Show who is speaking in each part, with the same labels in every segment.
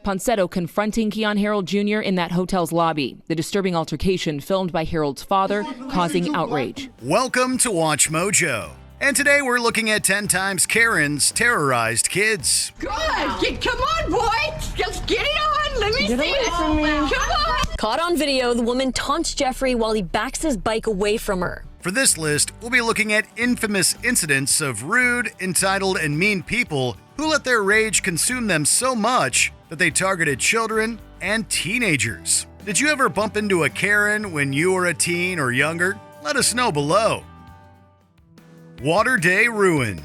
Speaker 1: Ponsetto confronting Keon Harold Jr. in that hotel's lobby. The disturbing altercation filmed by Harold's father, causing outrage.
Speaker 2: Welcome to Watch Mojo. And today we're looking at 10 times Karens terrorized kids.
Speaker 3: Good. Come on, boy. Just get it on. Let me see it. Come on.
Speaker 4: Caught on video, the woman taunts Jeffrey while he backs his bike away from her.
Speaker 2: For this list, we'll be looking at infamous incidents of rude, entitled, and mean people who let their rage consume them so much that they targeted children and teenagers. Did you ever bump into a Karen when you were a teen or younger? Let us know below. Water Day ruined.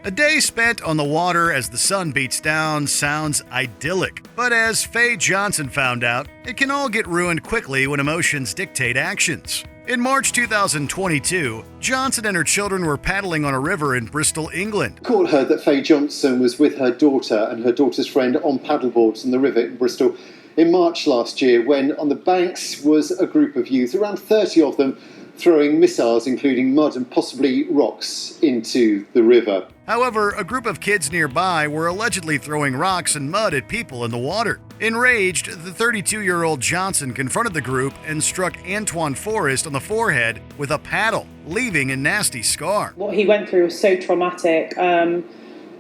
Speaker 2: A day spent on the water as the sun beats down sounds idyllic, but as Faye Johnson found out, it can all get ruined quickly when emotions dictate actions. In March 2022, Johnson and her children were paddling on a river in Bristol, England.
Speaker 5: Court heard that Faye Johnson was with her daughter and her daughter's friend on paddleboards in the river in Bristol in March last year, when on the banks was a group of youth, around 30 of them, throwing missiles, including mud and possibly rocks, into the river.
Speaker 2: However, a group of kids nearby were allegedly throwing rocks and mud at people in the water. Enraged, the 32-year-old Johnson confronted the group and struck Antoine Forrest on the forehead with a paddle, leaving a nasty scar.
Speaker 6: What he went through was so traumatic,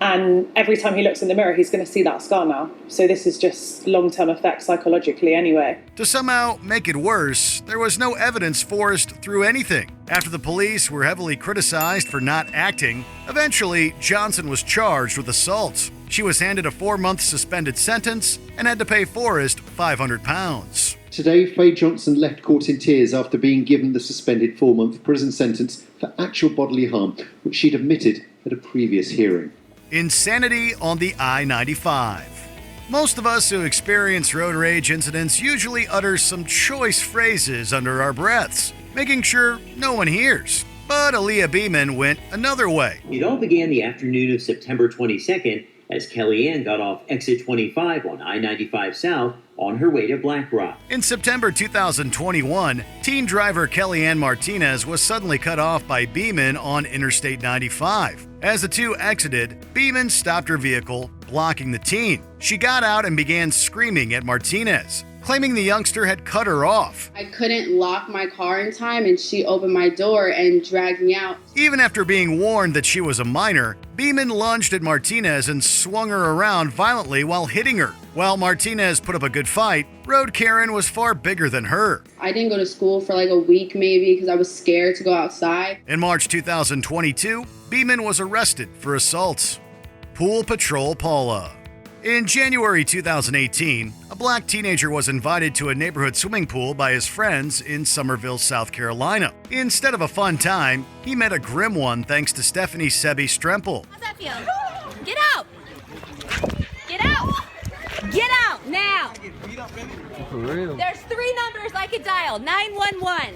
Speaker 6: and every time he looks in the mirror, he's going to see that scar now. So this is just long-term effects psychologically anyway.
Speaker 2: To somehow make it worse, there was no evidence Forrest threw anything. After the police were heavily criticized for not acting, eventually Johnson was charged with assault. She was handed a 4-month suspended sentence and had to pay Forrest £500.
Speaker 5: Today, Faye Johnson left court in tears after being given the suspended 4-month prison sentence for actual bodily harm, which she'd admitted at a previous hearing.
Speaker 2: Insanity on the I-95. Most of us who experience road rage incidents usually utter some choice phrases under our breaths, making sure no one hears. But Aaliyah Beeman went another way.
Speaker 7: It all began the afternoon of September 22nd as Kellyanne got off exit 25 on I-95 South on her way to Black Rock.
Speaker 2: In September 2021, teen driver Kellyanne Martinez was suddenly cut off by Beeman on Interstate 95. As the two exited, Beeman stopped her vehicle, blocking the teen. She got out and began screaming at Martinez, claiming the youngster had cut her off.
Speaker 8: I couldn't lock my car in time, and she opened my door and dragged me out.
Speaker 2: Even after being warned that she was a minor, Beeman lunged at Martinez and swung her around violently while hitting her. While Martinez put up a good fight, Road Karen was far bigger than her.
Speaker 8: I didn't go to school for like a week maybe because I was scared to go outside.
Speaker 2: In March 2022, Beeman was arrested for assaults. Pool Patrol Paula. In January 2018, a black teenager was invited to a neighborhood swimming pool by his friends in Summerville, South Carolina. Instead of a fun time, he met a grim one thanks to Stephanie Sebi Strempel.
Speaker 9: How's that feel? Get out! Get out! Get out now!
Speaker 10: For real?
Speaker 9: There's 3 numbers I could dial. 911.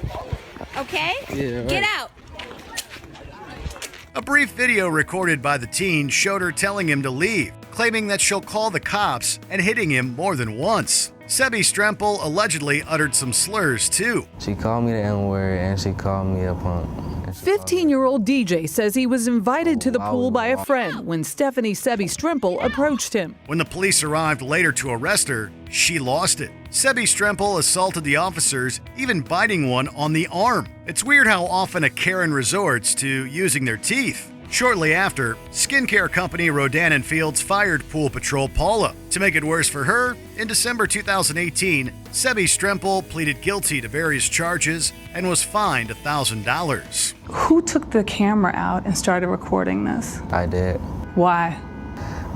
Speaker 9: Okay?
Speaker 10: Yeah, right.
Speaker 9: Get out.
Speaker 2: A brief video recorded by the teen showed her telling him to leave, claiming that she'll call the cops and hitting him more than once. Sebi Strempel allegedly uttered some slurs too.
Speaker 10: She called me the N-word and she called me a punk.
Speaker 11: 15-year-old DJ says he was invited to the pool by a friend when Stephanie Sebi Strempel approached him.
Speaker 2: When the police arrived later to arrest her, she lost it. Sebi Strempel assaulted the officers, even biting one on the arm. It's weird how often a Karen resorts to using their teeth. Shortly after, skincare company Rodan & Fields fired Pool Patrol Paula. To make it worse for her, in December 2018, Sebi Strempel pleaded guilty to various charges and was fined $1,000.
Speaker 12: Who took the camera out and started recording this?
Speaker 10: I did.
Speaker 12: Why?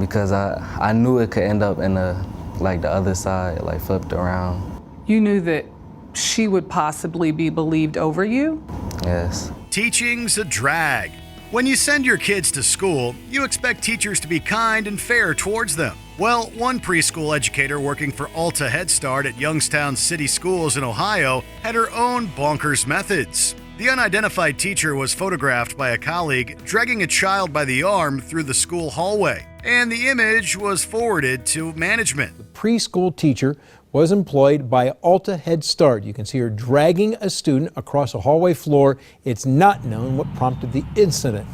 Speaker 10: Because I knew it could end up in the other side, flipped around.
Speaker 12: You knew that she would possibly be believed over you?
Speaker 10: Yes.
Speaker 2: Teaching's a drag. When you send your kids to school, you expect teachers to be kind and fair towards them. Well, one preschool educator working for Alta Head Start at Youngstown City Schools in Ohio had her own bonkers methods. The unidentified teacher was photographed by a colleague dragging a child by the arm through the school hallway, and the image was forwarded to management.
Speaker 13: The preschool teacher was employed by Alta Head Start. You can see her dragging a student across a hallway floor. It's not known what prompted the incident.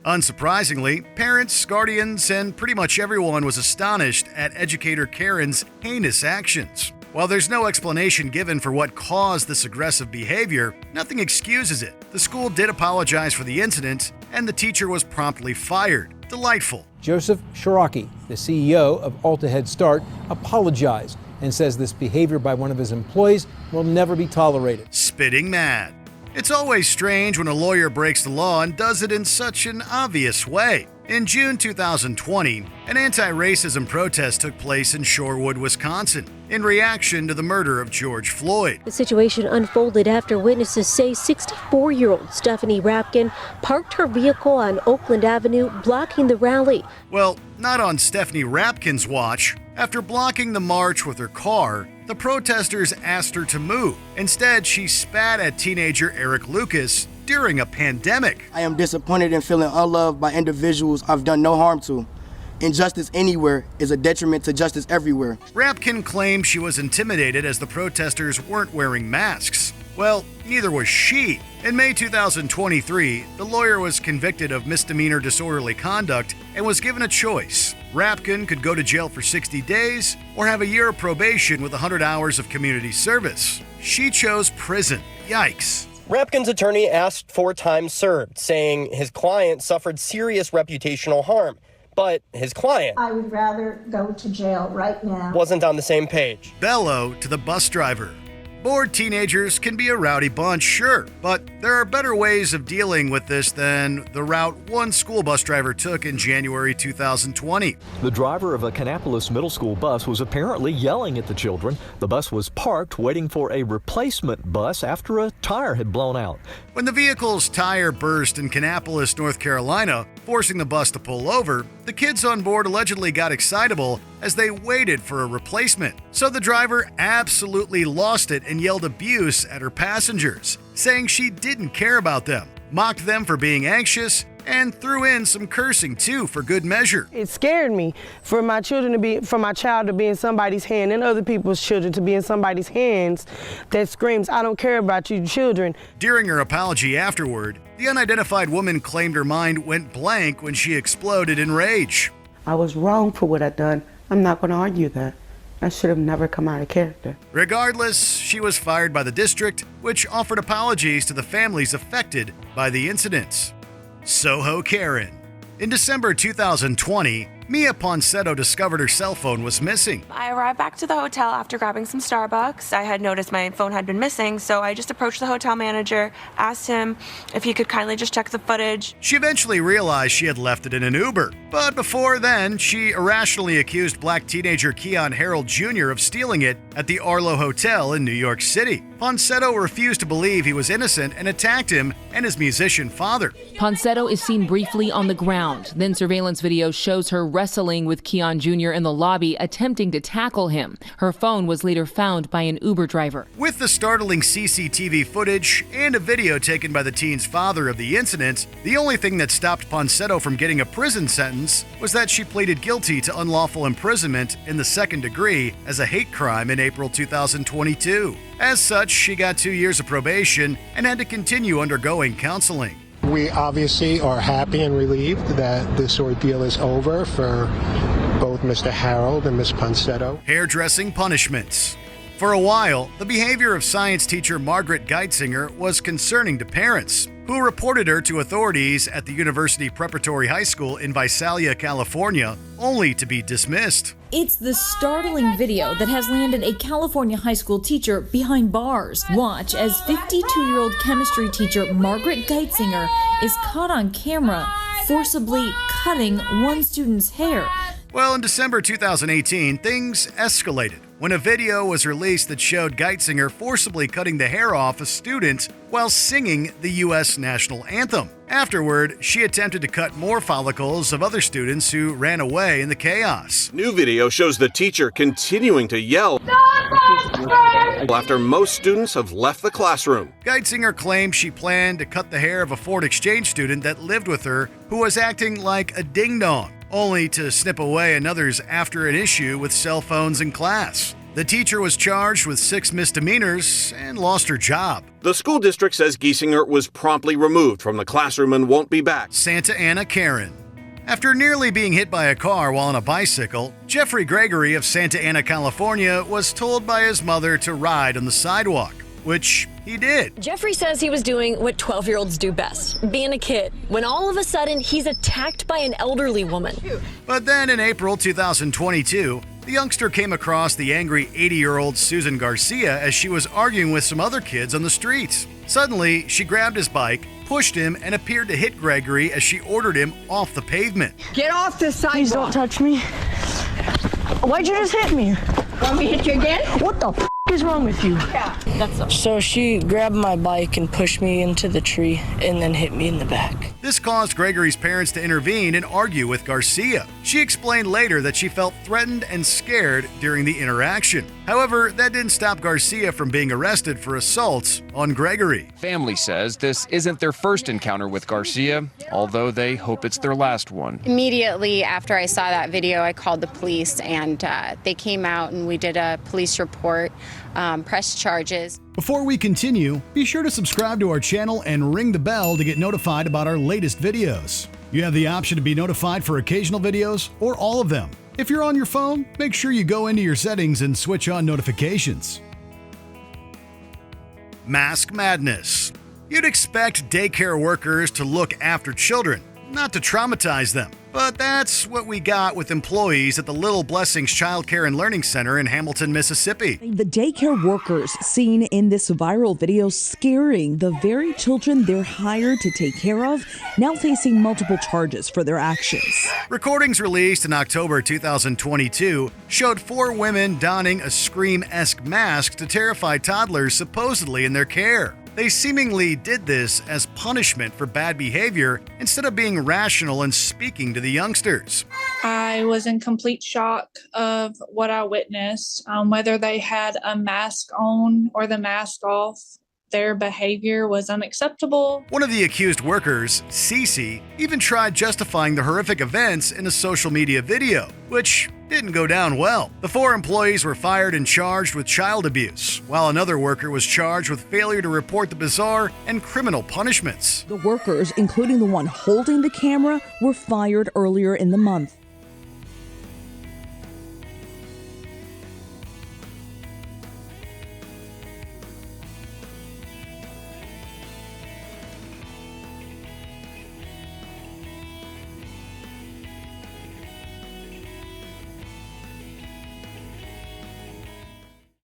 Speaker 2: Unsurprisingly, parents, guardians, and pretty much everyone was astonished at educator Karen's heinous actions. While there's no explanation given for what caused this aggressive behavior, nothing excuses it. The school did apologize for the incident, and the teacher was promptly fired. Delightful.
Speaker 13: Joseph Shiraki, the CEO of Alta Head Start, apologized and says this behavior by one of his employees will never be tolerated.
Speaker 2: Spitting mad. It's always strange when a lawyer breaks the law and does it in such an obvious way. In June 2020, an anti-racism protest took place in Shorewood, Wisconsin, in reaction to the murder of George Floyd.
Speaker 14: The situation unfolded after witnesses say 64-year-old Stephanie Rapkin parked her vehicle on Oakland Avenue, blocking the rally.
Speaker 2: Well, not on Stephanie Rapkin's watch. After blocking the march with her car, the protesters asked her to move. Instead, she spat at teenager Eric Lucas during a pandemic.
Speaker 15: I am disappointed and feeling unloved by individuals I've done no harm to. Injustice anywhere is a detriment to justice everywhere.
Speaker 2: Rapkin claimed she was intimidated as the protesters weren't wearing masks. Well, neither was she. In May 2023, the lawyer was convicted of misdemeanor disorderly conduct and was given a choice. Rapkin could go to jail for 60 days or have a year of probation with 100 hours of community service. She chose prison. Yikes.
Speaker 16: Rapkin's attorney asked for time served, saying his client suffered serious reputational harm. But his client,
Speaker 17: I would rather go to jail right now,
Speaker 16: wasn't on the same page.
Speaker 2: Bellow to the bus driver. Bored teenagers can be a rowdy bunch, sure, but there are better ways of dealing with this than the route one school bus driver took in January 2020.
Speaker 18: The driver of a Kannapolis middle school bus was apparently yelling at the children. The bus was parked waiting for a replacement bus after a tire had blown out.
Speaker 2: When the vehicle's tire burst in Kannapolis, North Carolina, forcing the bus to pull over, the kids on board allegedly got excitable as they waited for a replacement. So the driver absolutely lost it and yelled abuse at her passengers, saying she didn't care about them, mocked them for being anxious, and threw in some cursing too for good measure.
Speaker 19: It scared me for my child to be in somebody's hand and other people's children to be in somebody's hands that screams, "I don't care about you children."
Speaker 2: During her apology afterward, the unidentified woman claimed her mind went blank when she exploded in rage.
Speaker 20: I was wrong for what I done. I'm not going to argue that. I should have never come out of character.
Speaker 2: Regardless, she was fired by the district, which offered apologies to the families affected by the incidents. Soho Karen. In December 2020, Mia Ponsetto discovered her cell phone was missing.
Speaker 21: I arrived back to the hotel after grabbing some Starbucks. I had noticed my phone had been missing, so I just approached the hotel manager, asked him if he could kindly just check the footage.
Speaker 2: She eventually realized she had left it in an Uber. But before then, she irrationally accused black teenager Keon Harold Jr. of stealing it at the Arlo Hotel in New York City. Ponsetto refused to believe he was innocent and attacked him and his musician father.
Speaker 1: Ponsetto is seen briefly on the ground. Then surveillance video shows her wrestling with Keon Jr. in the lobby, attempting to tackle him. Her phone was later found by an Uber driver.
Speaker 2: With the startling CCTV footage and a video taken by the teen's father of the incident, the only thing that stopped Ponsetto from getting a prison sentence was that she pleaded guilty to unlawful imprisonment in the second degree as a hate crime in April 2022. As such, she got 2 years of probation and had to continue undergoing counseling.
Speaker 22: We obviously are happy and relieved that this ordeal is over for both Mr. Harold and Ms. Ponsetto.
Speaker 2: Hairdressing punishments. For a while, the behavior of science teacher Margaret Geitzinger was concerning to parents, who reported her to authorities at the University Preparatory High School in Visalia, California, only to be dismissed.
Speaker 23: It's the startling video that has landed a California high school teacher behind bars. Watch as 52-year-old chemistry teacher Margaret Geitzinger is caught on camera forcibly cutting one student's hair.
Speaker 2: Well, in December 2018, things escalated when a video was released that showed Geitzinger forcibly cutting the hair off a student while singing the U.S. national anthem. Afterward, she attempted to cut more follicles of other students who ran away in the chaos.
Speaker 24: New video shows the teacher continuing to yell after most students have left the classroom.
Speaker 2: Geitzinger claimed she planned to cut the hair of a Ford Exchange student that lived with her who was acting like a ding-dong, only to snip away another's after an issue with cell phones in class. The teacher was charged with 6 misdemeanors and lost her job.
Speaker 24: The school district says Giesinger was promptly removed from the classroom and won't be back.
Speaker 2: Santa Ana Karen. After nearly being hit by a car while on a bicycle, Jeffrey Gregory of Santa Ana, California, was told by his mother to ride on the sidewalk, which he did.
Speaker 3: Jeffrey says he was doing what 12-year-olds do best, being a kid, when all of a sudden he's attacked by an elderly woman.
Speaker 2: But then in April 2022, the youngster came across the angry 80-year-old Susan Garcia as she was arguing with some other kids on the streets. Suddenly, she grabbed his bike, pushed him, and appeared to hit Gregory as she ordered him off the pavement.
Speaker 4: Get off the sidewalk.
Speaker 19: Please don't touch me. Why'd you just hit me?
Speaker 4: Want me to hit you again?
Speaker 19: What the is wrong with you? So she grabbed my bike and pushed me into the tree and then hit me in the back.
Speaker 2: This caused Gregory's parents to intervene and argue with Garcia. She explained later that she felt threatened and scared during the interaction. However, that didn't stop Garcia from being arrested for assaults on Gregory.
Speaker 5: Family says this isn't their first encounter with Garcia, although they hope it's their last one.
Speaker 6: Immediately after I saw that video, I called the police, and they came out and we did a police report, pressed charges.
Speaker 2: Before we continue, be sure to subscribe to our channel and ring the bell to get notified about our latest videos. You have the option to be notified for occasional videos or all of them. If you're on your phone, make sure you go into your settings and switch on notifications. Mask madness. You'd expect daycare workers to look after children, not to traumatize them. But that's what we got with employees at the Little Blessings Child Care and Learning Center in Hamilton, Mississippi.
Speaker 25: The daycare workers seen in this viral video scaring the very children they're hired to take care of, now facing multiple charges for their actions.
Speaker 2: Recordings released in October 2022 showed 4 women donning a Scream-esque mask to terrify toddlers supposedly in their care. They seemingly did this as punishment for bad behavior instead of being rational and speaking to the youngsters.
Speaker 26: I was in complete shock of what I witnessed. Whether they had a mask on or the mask off, their behavior was unacceptable.
Speaker 2: One of the accused workers, Cece, even tried justifying the horrific events in a social media video, which didn't go down well. The 4 employees were fired and charged with child abuse, while another worker was charged with failure to report the bizarre and criminal punishments.
Speaker 25: The workers, including the one holding the camera, were fired earlier in the month.